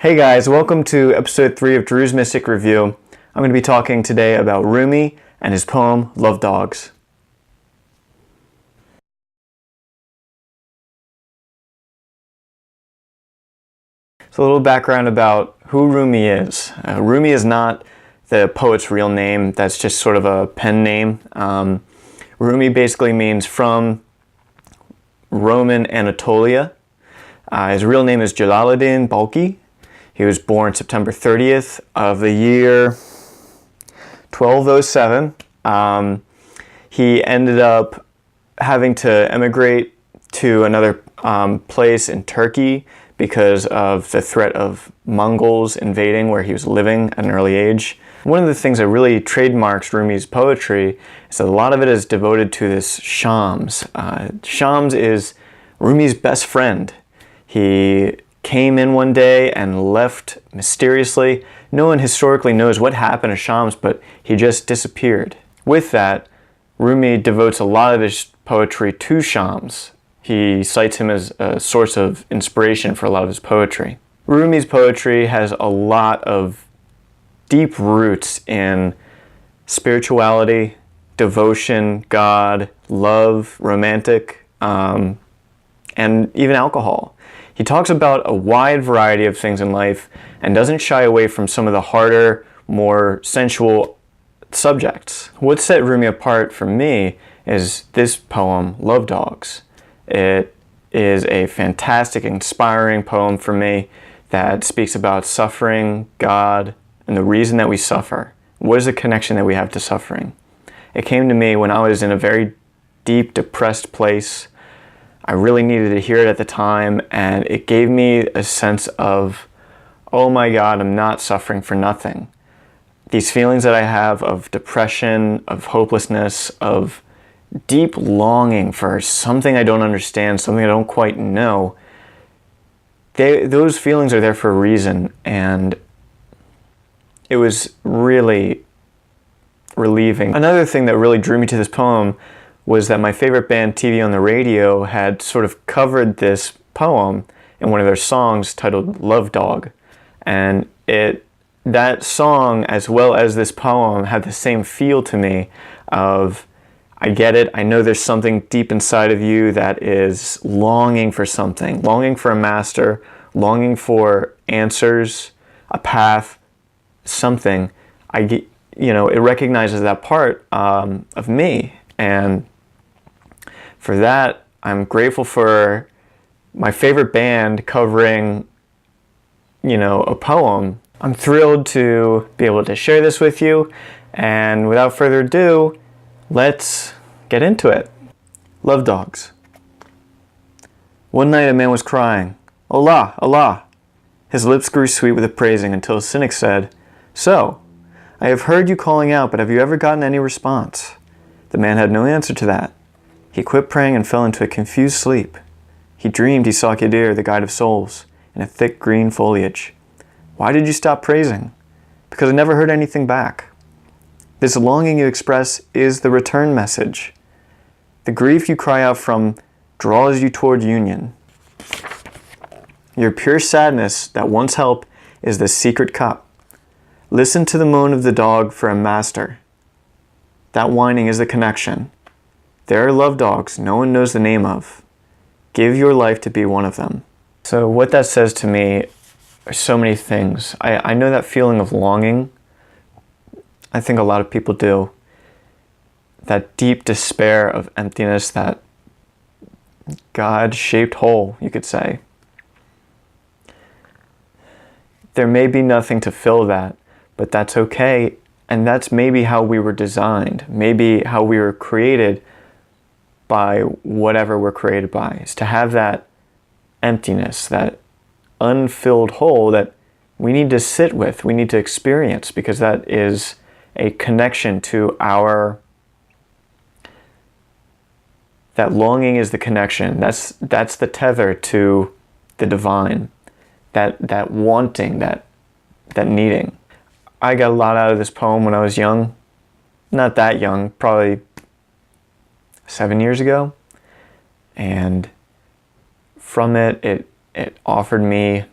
Hey guys, welcome to episode 3 of Drew's Mystic Review. I'm going to be talking today about Rumi and his poem, Love Dogs. So a little background about who Rumi is. Rumi is not the poet's real name, that's just sort of a pen name. Rumi basically means from Roman Anatolia. His real name is Jalaluddin Balkhi. He was born September 30th of the year 1207. He ended up having to emigrate to another place in Turkey because of the threat of Mongols invading where he was living at an early age. One of the things that really trademarks Rumi's poetry is that a lot of it is devoted to this Shams. Shams is Rumi's best friend. He came in one day and left mysteriously. No one historically knows what happened to Shams, but he just disappeared. With that, Rumi devotes a lot of his poetry to Shams. He cites him as a source of inspiration for a lot of his poetry. Rumi's poetry has a lot of deep roots in spirituality, devotion, God, love, romantic, and even alcohol. He talks about a wide variety of things in life and doesn't shy away from some of the harder, more sensual subjects. What set Rumi apart for me is this poem, Love Dogs. It is a fantastic, inspiring poem for me that speaks about suffering, God, and the reason that we suffer. What is the connection that we have to suffering? It came to me when I was in a very deep, depressed place. I really needed to hear it at the time, and it gave me a sense of, oh my God, I'm not suffering for nothing. These feelings that I have of depression, of hopelessness, of deep longing for something I don't understand, something I don't quite know, those feelings are there for a reason, and it was really relieving. Another thing that really drew me to this poem was that my favorite band, TV on the Radio, had sort of covered this poem in one of their songs titled Love Dog. And that song, as well as this poem, had the same feel to me of, I get it, I know there's something deep inside of you that is longing for something, longing for a master, longing for answers, a path, something. It recognizes that part of me, and for that, I'm grateful for my favorite band covering, a poem. I'm thrilled to be able to share this with you, and without further ado, let's get into it. Love Dogs. One night a man was crying, Allah, Allah. His lips grew sweet with the praising until a cynic said, So, I have heard you calling out, but have you ever gotten any response? The man had no answer to that. He quit praying and fell into a confused sleep. He dreamed he saw Qadir, the guide of souls, in a thick green foliage. Why did you stop praising? Because I never heard anything back. This longing you express is the return message. The grief you cry out from draws you toward union. Your pure sadness that wants help is the secret cup. Listen to the moan of the dog for a master. That whining is the connection. There are love dogs no one knows the name of. Give your life to be one of them. So what that says to me are so many things. I know that feeling of longing. I think a lot of people do. That deep despair of emptiness, that God-shaped hole, you could say. There may be nothing to fill that, but that's okay. And that's maybe how we were designed, maybe how we were created by whatever we're created by, is to have that emptiness, that unfilled hole that we need to sit with, we need to experience, because that is a connection to that longing is the connection. That's the tether to the divine, that wanting, that needing. I got a lot out of this poem when I was young. Not that young, probably 7 years ago. And from it offered me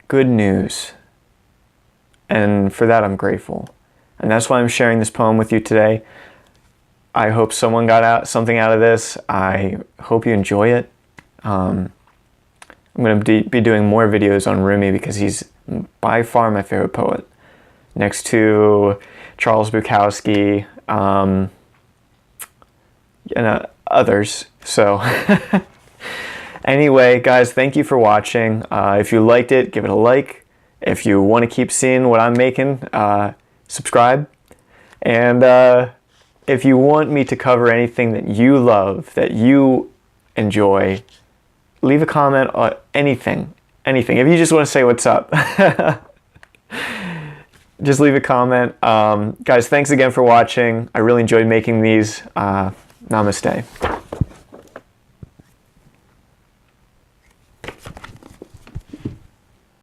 good news. And for that, I'm grateful. And that's why I'm sharing this poem with you today. I hope someone got something out of this. I hope you enjoy it. I'm going to be doing more videos on Rumi because he's by far my favorite poet, next to Charles Bukowski and others. So anyway, guys, thank you for watching. If you liked it, give it a like. If you want to keep seeing what I'm making, subscribe. And if you want me to cover anything that you love, that you enjoy, leave a comment on anything. If you just want to say what's up, just leave a comment. Guys, thanks again for watching. I really enjoyed making these. Namaste.